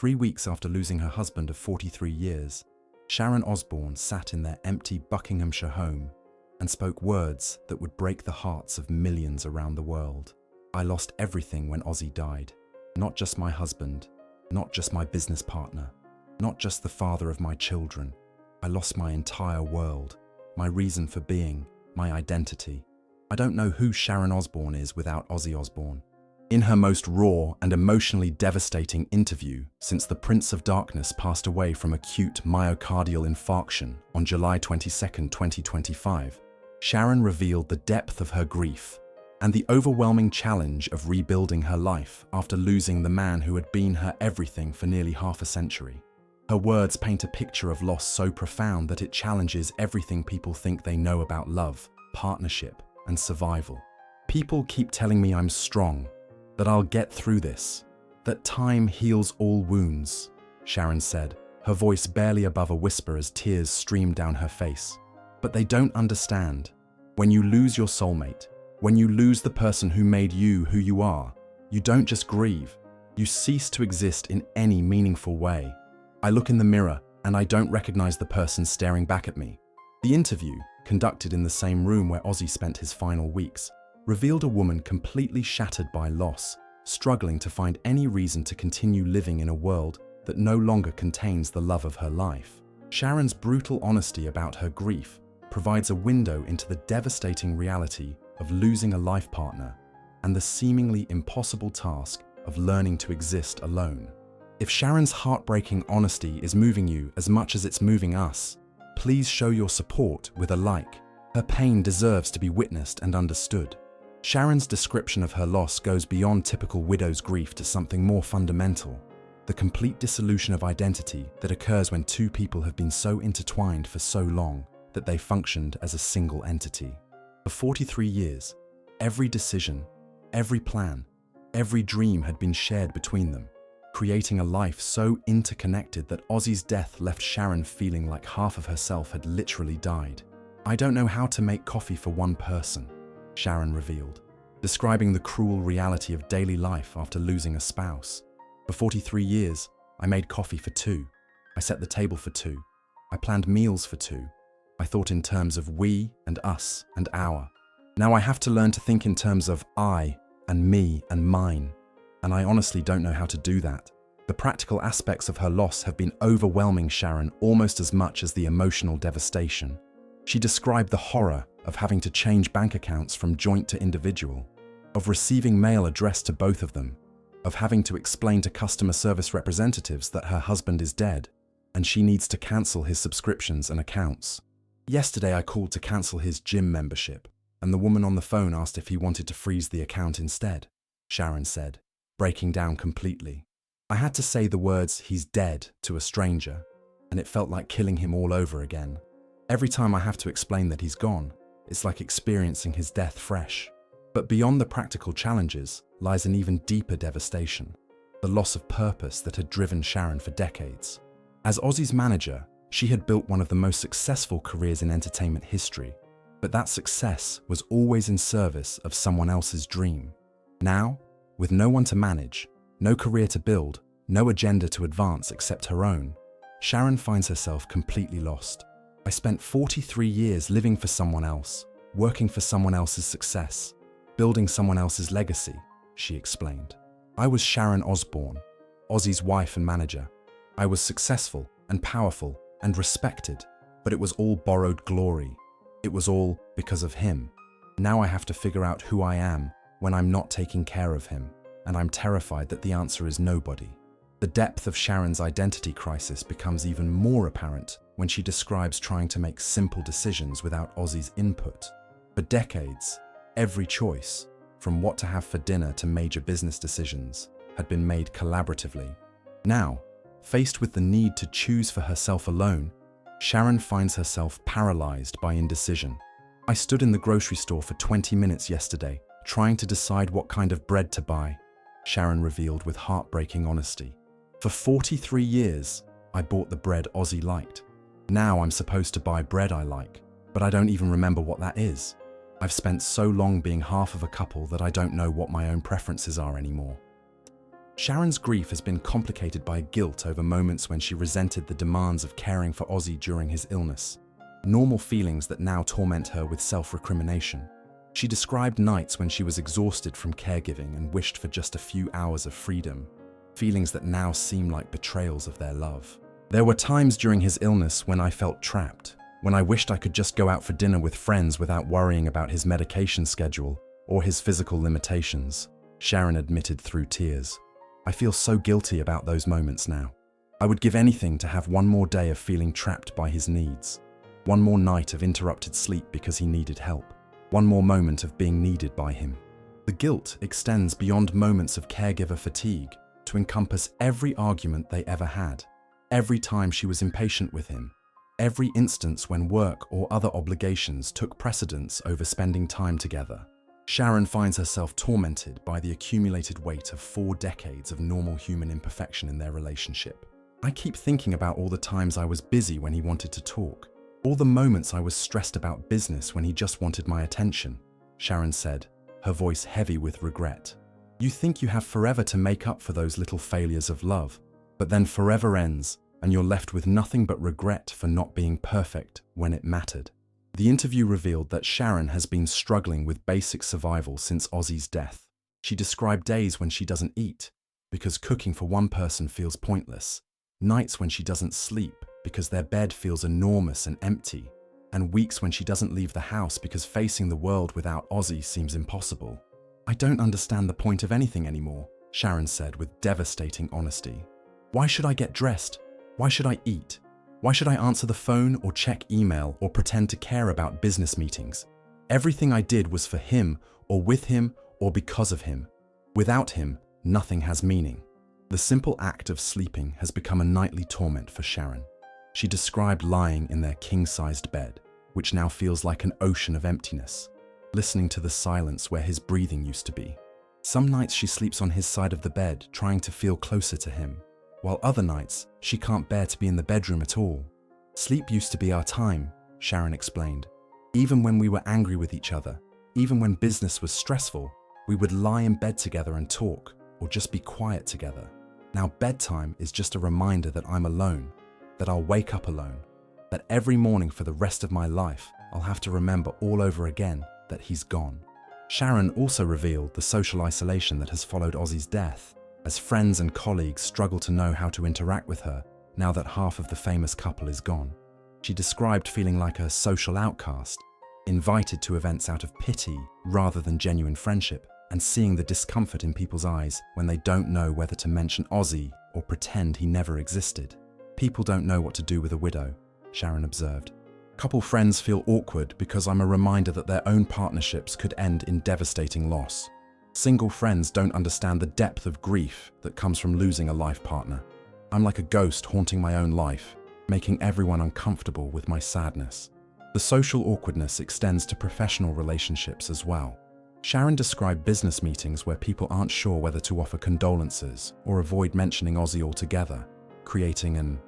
3 weeks after losing her husband of 43 years, Sharon Osbourne sat in their empty Buckinghamshire home and spoke words that would break the hearts of millions around the world. "I lost everything when Ozzy died. Not just my husband, not just my business partner, not just the father of my children. I lost my entire world, my reason for being, my identity. I don't know who Sharon Osbourne is without Ozzy Osbourne." In her most raw and emotionally devastating interview since the Prince of Darkness passed away from acute myocardial infarction on July 22, 2025, Sharon revealed the depth of her grief and the overwhelming challenge of rebuilding her life after losing the man who had been her everything for nearly half a century. Her words paint a picture of loss so profound that it challenges everything people think they know about love, partnership, and survival. "People keep telling me I'm strong, that I'll get through this, that time heals all wounds," Sharon said, her voice barely above a whisper as tears streamed down her face. "But they don't understand. When you lose your soulmate, when you lose the person who made you who you are, you don't just grieve, you cease to exist in any meaningful way. I look in the mirror and I don't recognize the person staring back at me." The interview, conducted in the same room where Ozzy spent his final weeks, revealed a woman completely shattered by loss, struggling to find any reason to continue living in a world that no longer contains the love of her life. Sharon's brutal honesty about her grief provides a window into the devastating reality of losing a life partner and the seemingly impossible task of learning to exist alone. If Sharon's heartbreaking honesty is moving you as much as it's moving us, please show your support with a like. Her pain deserves to be witnessed and understood. Sharon's description of her loss goes beyond typical widow's grief to something more fundamental: the complete dissolution of identity that occurs when two people have been so intertwined for so long that they functioned as a single entity. For 43 years, every decision, every plan, every dream had been shared between them, creating a life so interconnected that Ozzy's death left Sharon feeling like half of herself had literally died. "I don't know how to make coffee for one person," Sharon revealed, describing the cruel reality of daily life after losing a spouse. "For 43 years, I made coffee for two. I set the table for two. I planned meals for two. I thought in terms of we and us and our. Now I have to learn to think in terms of I and me and mine. And I honestly don't know how to do that." The practical aspects of her loss have been overwhelming Sharon almost as much as the emotional devastation. She described the horror of having to change bank accounts from joint to individual, of receiving mail addressed to both of them, of having to explain to customer service representatives that her husband is dead and she needs to cancel his subscriptions and accounts. "Yesterday I called to cancel his gym membership, and the woman on the phone asked if he wanted to freeze the account instead," Sharon said, breaking down completely. "I had to say the words 'he's dead' to a stranger, and it felt like killing him all over again. Every time I have to explain that he's gone, it's like experiencing his death fresh." But beyond the practical challenges lies an even deeper devastation: the loss of purpose that had driven Sharon for decades. As Ozzy's manager, she had built one of the most successful careers in entertainment history, but that success was always in service of someone else's dream. Now, with no one to manage, no career to build, no agenda to advance except her own, Sharon finds herself completely lost. "I spent 43 years living for someone else, working for someone else's success, building someone else's legacy," she explained. "I was Sharon Osbourne, Ozzy's wife and manager. I was successful and powerful and respected, but it was all borrowed glory. It was all because of him. Now I have to figure out who I am when I'm not taking care of him, and I'm terrified that the answer is nobody." The depth of Sharon's identity crisis becomes even more apparent when she describes trying to make simple decisions without Ozzy's input. For decades, every choice, from what to have for dinner to major business decisions, had been made collaboratively. Now, faced with the need to choose for herself alone, Sharon finds herself paralyzed by indecision. "I stood in the grocery store for 20 minutes yesterday, trying to decide what kind of bread to buy," Sharon revealed with heartbreaking honesty. "For 43 years, I bought the bread Ozzy liked. Now I'm supposed to buy bread I like, but I don't even remember what that is. I've spent so long being half of a couple that I don't know what my own preferences are anymore." Sharon's grief has been complicated by guilt over moments when she resented the demands of caring for Ozzy during his illness. Normal feelings that now torment her with self-recrimination. She described nights when she was exhausted from caregiving and wished for just a few hours of freedom, feelings that now seem like betrayals of their love. There were times during his illness when I felt trapped, when I wished I could just go out for dinner with friends without worrying about his medication schedule or his physical limitations, Sharon admitted through tears. I feel so guilty about those moments now. I would give anything to have one more day of feeling trapped by his needs. One more night of interrupted sleep because he needed help. One more moment of being needed by him. The guilt extends beyond moments of caregiver fatigue to encompass every argument they ever had, every time she was impatient with him, every instance when work or other obligations took precedence over spending time together. Sharon finds herself tormented by the accumulated weight of 4 decades of normal human imperfection in their relationship. I keep thinking about all the times I was busy when he wanted to talk, all the moments I was stressed about business when he just wanted my attention, Sharon said, her voice heavy with regret. You think you have forever to make up for those little failures of love, but then forever ends, and you're left with nothing but regret for not being perfect when it mattered. The interview revealed that Sharon has been struggling with basic survival since Ozzy's death. She described days when she doesn't eat, because cooking for one person feels pointless, nights when she doesn't sleep because their bed feels enormous and empty, and weeks when she doesn't leave the house because facing the world without Ozzy seems impossible. I don't understand the point of anything anymore, Sharon said with devastating honesty. Why should I get dressed? Why should I eat? Why should I answer the phone or check email or pretend to care about business meetings? Everything I did was for him or with him or because of him. Without him, nothing has meaning. The simple act of sleeping has become a nightly torment for Sharon. She described lying in their king-sized bed, which now feels like an ocean of emptiness, listening to the silence where his breathing used to be. Some nights she sleeps on his side of the bed, trying to feel closer to him, while other nights she can't bear to be in the bedroom at all. Sleep used to be our time, Sharon explained. Even when we were angry with each other, even when business was stressful, we would lie in bed together and talk, or just be quiet together. Now bedtime is just a reminder that I'm alone, that I'll wake up alone, that every morning for the rest of my life I'll have to remember all over again that he's gone. Sharon also revealed the social isolation that has followed Ozzy's death, as friends and colleagues struggle to know how to interact with her now that half of the famous couple is gone. She described feeling like a social outcast, invited to events out of pity rather than genuine friendship, and seeing the discomfort in people's eyes when they don't know whether to mention Ozzy or pretend he never existed. People don't know what to do with a widow, Sharon observed. Couple friends feel awkward because I'm a reminder that their own partnerships could end in devastating loss. Single friends don't understand the depth of grief that comes from losing a life partner. I'm like a ghost haunting my own life, making everyone uncomfortable with my sadness. The social awkwardness extends to professional relationships as well. Sharon described business meetings where people aren't sure whether to offer condolences or avoid mentioning Ozzy altogether, creating an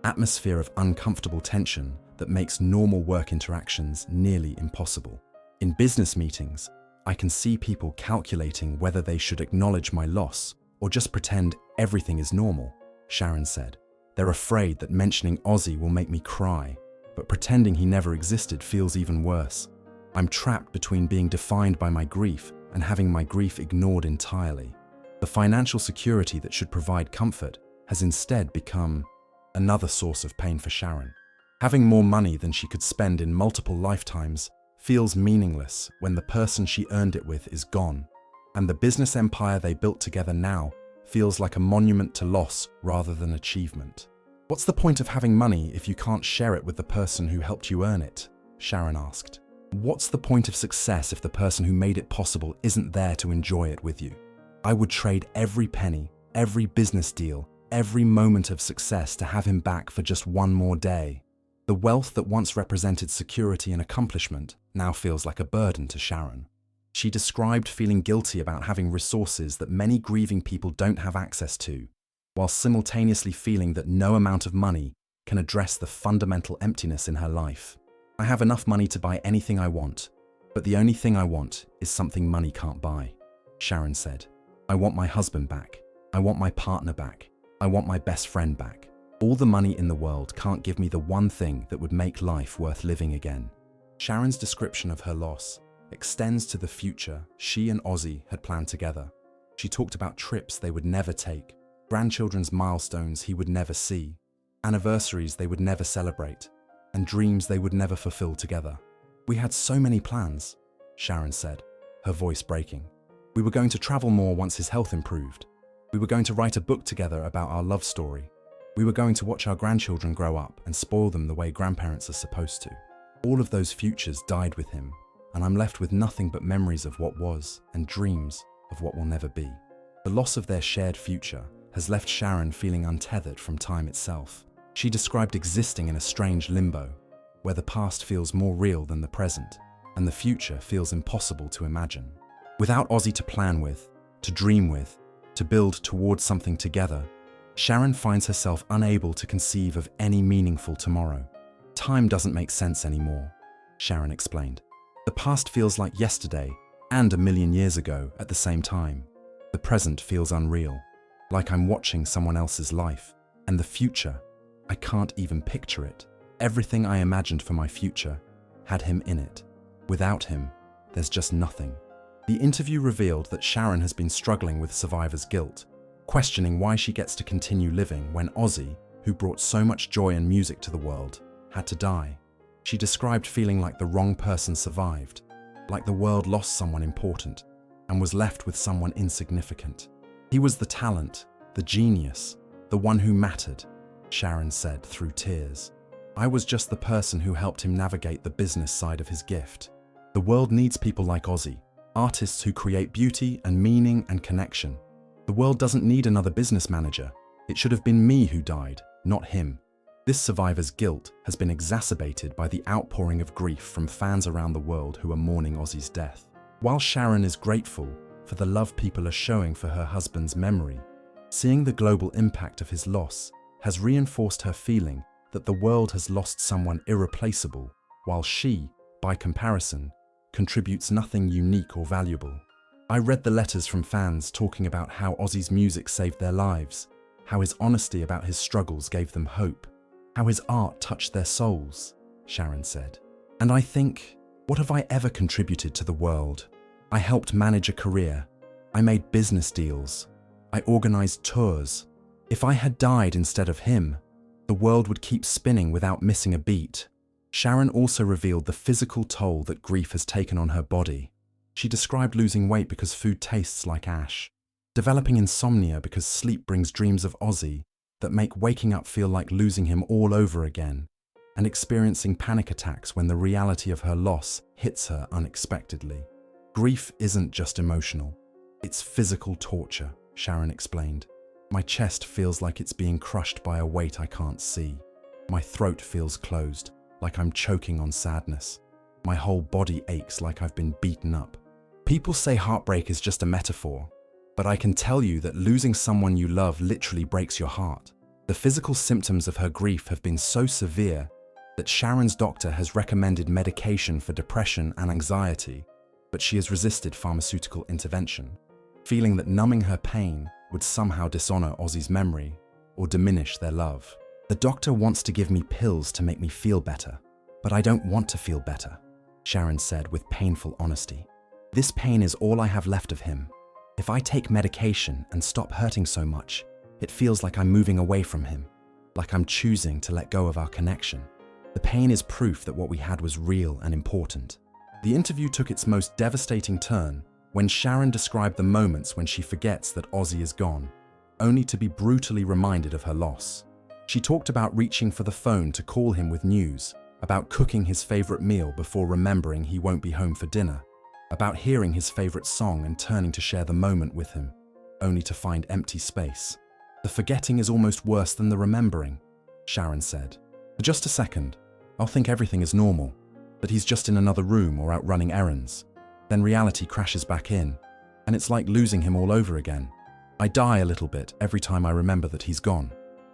atmosphere of uncomfortable tension that makes normal work interactions nearly impossible. In business meetings, I can see people calculating whether they should acknowledge my loss or just pretend everything is normal, Sharon said. They're afraid that mentioning Ozzy will make me cry, but pretending he never existed feels even worse. I'm trapped between being defined by my grief and having my grief ignored entirely. The financial security that should provide comfort has instead become another source of pain for Sharon. Having more money than she could spend in multiple lifetimes feels meaningless when the person she earned it with is gone, and the business empire they built together now feels like a monument to loss rather than achievement. What's the point of having money if you can't share it with the person who helped you earn it? Sharon asked. What's the point of success if the person who made it possible isn't there to enjoy it with you? I would trade every penny, every business deal, every moment of success to have him back for just one more day. The wealth that once represented security and accomplishment now feels like a burden to Sharon. She described feeling guilty about having resources that many grieving people don't have access to, while simultaneously feeling that no amount of money can address the fundamental emptiness in her life. I have enough money to buy anything I want, but the only thing I want is something money can't buy, Sharon said. I want my husband back. I want my partner back. I want my best friend back. All the money in the world can't give me the one thing that would make life worth living again. Sharon's description of her loss extends to the future she and Ozzy had planned together. She talked about trips they would never take, grandchildren's milestones he would never see, anniversaries they would never celebrate, and dreams they would never fulfill together. "We had so many plans," Sharon said, her voice breaking. "We were going to travel more once his health improved. We were going to write a book together about our love story. We were going to watch our grandchildren grow up and spoil them the way grandparents are supposed to. All of those futures died with him, and I'm left with nothing but memories of what was and dreams of what will never be." The loss of their shared future has left Sharon feeling untethered from time itself. She described existing in a strange limbo, where the past feels more real than the present, and the future feels impossible to imagine. Without Ozzy to plan with, to dream with, to build towards something together, Sharon finds herself unable to conceive of any meaningful tomorrow. "Time doesn't make sense anymore," Sharon explained. "The past feels like yesterday and a million years ago at the same time. The present feels unreal, like I'm watching someone else's life. And the future, I can't even picture it. Everything I imagined for my future had him in it. Without him, there's just nothing." The interview revealed that Sharon has been struggling with survivor's guilt, questioning why she gets to continue living when Ozzy, who brought so much joy and music to the world, had to die. She described feeling like the wrong person survived, like the world lost someone important and was left with someone insignificant. "He was the talent, the genius, the one who mattered," Sharon said through tears. "I was just the person who helped him navigate the business side of his gift. The world needs people like Ozzy, artists who create beauty and meaning and connection. The world doesn't need another business manager. It should have been me who died, not him." This survivor's guilt has been exacerbated by the outpouring of grief from fans around the world who are mourning Ozzy's death. While Sharon is grateful for the love people are showing for her husband's memory, seeing the global impact of his loss has reinforced her feeling that the world has lost someone irreplaceable, while she, by comparison, contributes nothing unique or valuable. "I read the letters from fans talking about how Ozzy's music saved their lives, how his honesty about his struggles gave them hope, how his art touched their souls," Sharon said. "And I think, what have I ever contributed to the world? I helped manage a career. I made business deals. I organized tours. If I had died instead of him, the world would keep spinning without missing a beat." Sharon also revealed the physical toll that grief has taken on her body. She described losing weight because food tastes like ash, developing insomnia because sleep brings dreams of Ozzy that make waking up feel like losing him all over again, and experiencing panic attacks when the reality of her loss hits her unexpectedly. "Grief isn't just emotional, it's physical torture," Sharon explained. "My chest feels like it's being crushed by a weight I can't see. My throat feels closed, like I'm choking on sadness. My whole body aches like I've been beaten up. People say heartbreak is just a metaphor, but I can tell you that losing someone you love literally breaks your heart." The physical symptoms of her grief have been so severe that Sharon's doctor has recommended medication for depression and anxiety, but she has resisted pharmaceutical intervention, feeling that numbing her pain would somehow dishonor Ozzy's memory or diminish their love. "The doctor wants to give me pills to make me feel better, but I don't want to feel better," Sharon said with painful honesty. "This pain is all I have left of him. If I take medication and stop hurting so much, it feels like I'm moving away from him, like I'm choosing to let go of our connection. The pain is proof that what we had was real and important." The interview took its most devastating turn when Sharon described the moments when she forgets that Ozzy is gone, only to be brutally reminded of her loss. She talked about reaching for the phone to call him with news, about cooking his favorite meal before remembering he won't be home for dinner, about hearing his favorite song and turning to share the moment with him, only to find empty space. "The forgetting is almost worse than the remembering," Sharon said. "For just a second, I'll think everything is normal, that he's just in another room or out running errands. Then reality crashes back in, and it's like losing him all over again. I die a little bit every time I remember that he's gone."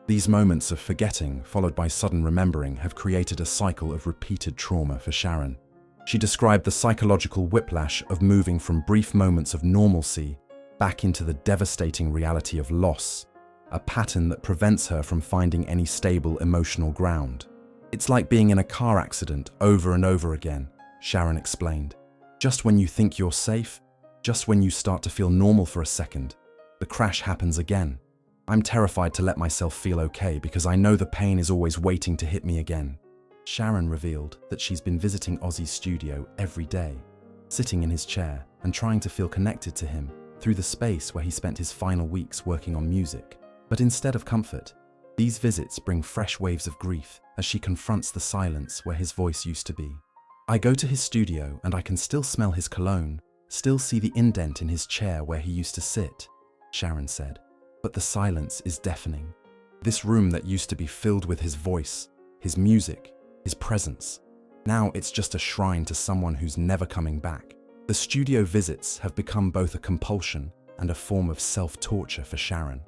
These moments of forgetting, followed by sudden remembering, have created a cycle of repeated trauma for Sharon. She described the psychological whiplash of moving from brief moments of normalcy back into the devastating reality of loss, a pattern that prevents her from finding any stable emotional ground. It's like being in a car accident over and over again, Sharon explained. Just when you think you're safe, just when you start to feel normal for a second, the crash happens again. I'm terrified to let myself feel okay because I know the pain is always waiting to hit me again. Sharon revealed that she's been visiting Ozzy's studio every day, sitting in his chair and trying to feel connected to him through the space where he spent his final weeks working on music. But instead of comfort, these visits bring fresh waves of grief as she confronts the silence where his voice used to be. I go to his studio and I can still smell his cologne, still see the indent in his chair where he used to sit, Sharon said. But the silence is deafening. This room that used to be filled with his voice, his music, his presence. Now it's just a shrine to someone who's never coming back. The studio visits have become both a compulsion and a form of self-torture for Sharon.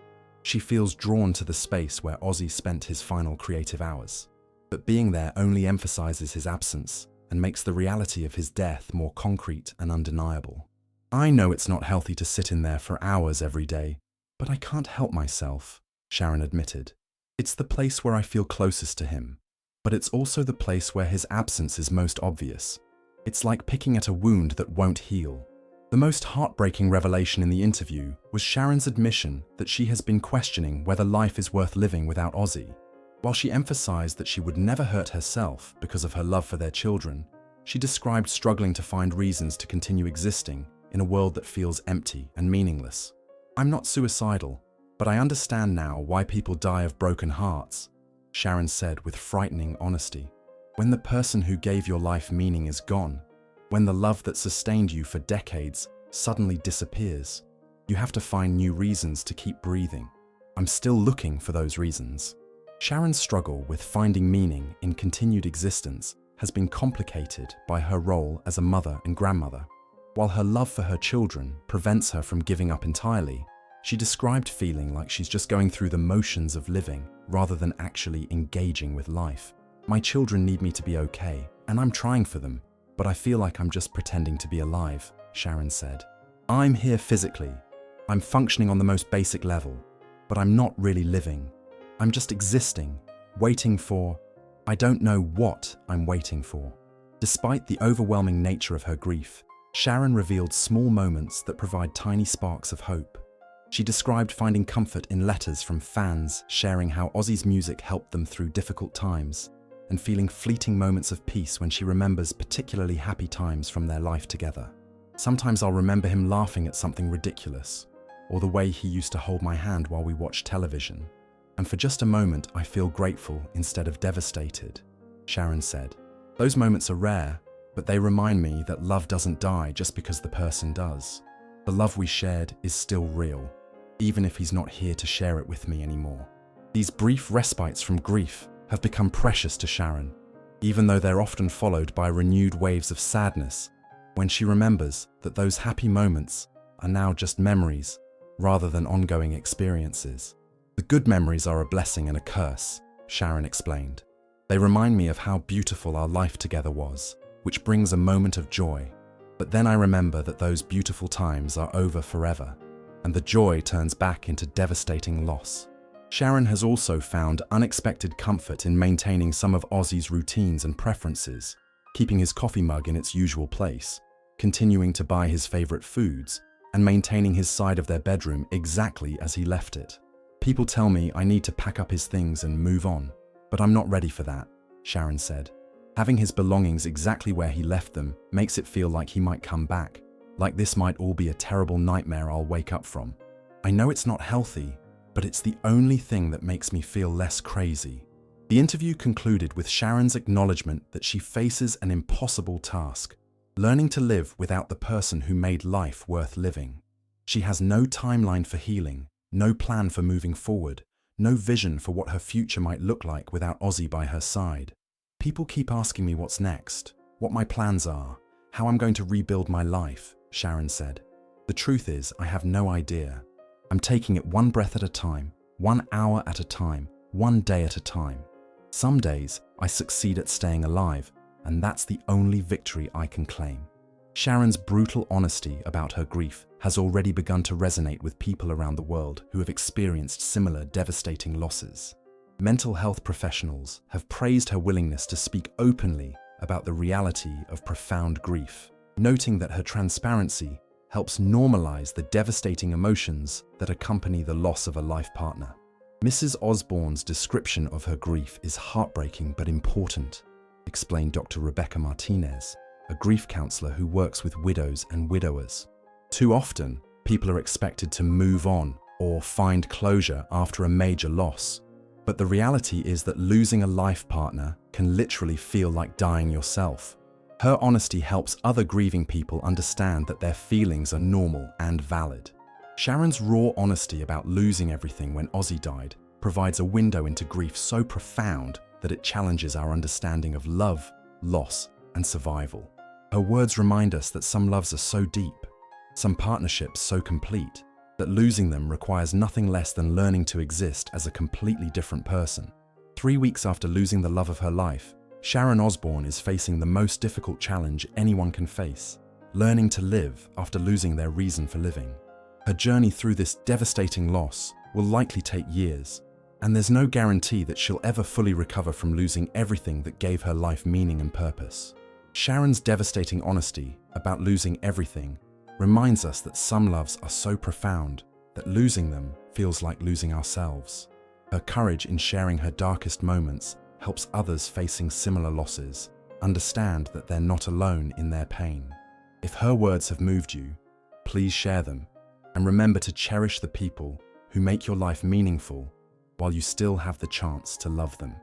She feels drawn to the space where Ozzy spent his final creative hours. But being there only emphasizes his absence and makes the reality of his death more concrete and undeniable. I know it's not healthy to sit in there for hours every day, but I can't help myself, Sharon admitted. It's the place where I feel closest to him, but it's also the place where his absence is most obvious. It's like picking at a wound that won't heal. The most heartbreaking revelation in the interview was Sharon's admission that she has been questioning whether life is worth living without Ozzy. While she emphasized that she would never hurt herself because of her love for their children, she described struggling to find reasons to continue existing in a world that feels empty and meaningless. I'm not suicidal, but I understand now why people die of broken hearts, Sharon said with frightening honesty. When the person who gave your life meaning is gone, when the love that sustained you for decades suddenly disappears, you have to find new reasons to keep breathing. I'm still looking for those reasons. Sharon's struggle with finding meaning in continued existence has been complicated by her role as a mother and grandmother. While her love for her children prevents her from giving up entirely, she described feeling like she's just going through the motions of living rather than actually engaging with life. My children need me to be okay, and I'm trying for them, but I feel like I'm just pretending to be alive, Sharon said. I'm here physically. I'm functioning on the most basic level, but I'm not really living. I'm just existing, waiting for, I don't know what I'm waiting for. Despite the overwhelming nature of her grief, Sharon revealed small moments that provide tiny sparks of hope. She described finding comfort in letters from fans sharing how Ozzy's music helped them through difficult times, and feeling fleeting moments of peace when she remembers particularly happy times from their life together. Sometimes I'll remember him laughing at something ridiculous, or the way he used to hold my hand while we watched television. And for just a moment, I feel grateful instead of devastated, Sharon said. Those moments are rare, but they remind me that love doesn't die just because the person does. The love we shared is still real, even if he's not here to share it with me anymore. These brief respites from grief have become precious to Sharon, even though they're often followed by renewed waves of sadness when she remembers that those happy moments are now just memories rather than ongoing experiences. The good memories are a blessing and a curse, Sharon explained. They remind me of how beautiful our life together was, which brings a moment of joy. But then I remember that those beautiful times are over forever, and the joy turns back into devastating loss. Sharon has also found unexpected comfort in maintaining some of Ozzy's routines and preferences, keeping his coffee mug in its usual place, continuing to buy his favorite foods, and maintaining his side of their bedroom exactly as he left it. People tell me I need to pack up his things and move on, but I'm not ready for that, Sharon said. Having his belongings exactly where he left them makes it feel like he might come back, like this might all be a terrible nightmare I'll wake up from. I know it's not healthy, but it's the only thing that makes me feel less crazy. The interview concluded with Sharon's acknowledgement that she faces an impossible task, learning to live without the person who made life worth living. She has no timeline for healing, no plan for moving forward, no vision for what her future might look like without Ozzy by her side. People keep asking me what's next, what my plans are, how I'm going to rebuild my life, Sharon said. The truth is, I have no idea. I'm taking it one breath at a time, 1 hour at a time, 1 day at a time. Some days, I succeed at staying alive, and that's the only victory I can claim. Sharon's brutal honesty about her grief has already begun to resonate with people around the world who have experienced similar devastating losses. Mental health professionals have praised her willingness to speak openly about the reality of profound grief, noting that her transparency helps normalize the devastating emotions that accompany the loss of a life partner. Mrs. Osbourne's description of her grief is heartbreaking but important, explained Dr. Rebecca Martinez, a grief counselor who works with widows and widowers. Too often, people are expected to move on or find closure after a major loss. But the reality is that losing a life partner can literally feel like dying yourself. Her honesty helps other grieving people understand that their feelings are normal and valid. Sharon's raw honesty about losing everything when Ozzy died provides a window into grief so profound that it challenges our understanding of love, loss, and survival. Her words remind us that some loves are so deep, some partnerships so complete, that losing them requires nothing less than learning to exist as a completely different person. 3 weeks after losing the love of her life, Sharon Osbourne is facing the most difficult challenge anyone can face: learning to live after losing their reason for living. Her journey through this devastating loss will likely take years, and there's no guarantee that she'll ever fully recover from losing everything that gave her life meaning and purpose. Sharon's devastating honesty about losing everything reminds us that some loves are so profound that losing them feels like losing ourselves. Her courage in sharing her darkest moments helps others facing similar losses understand that they're not alone in their pain. If her words have moved you, please share them, and remember to cherish the people who make your life meaningful while you still have the chance to love them.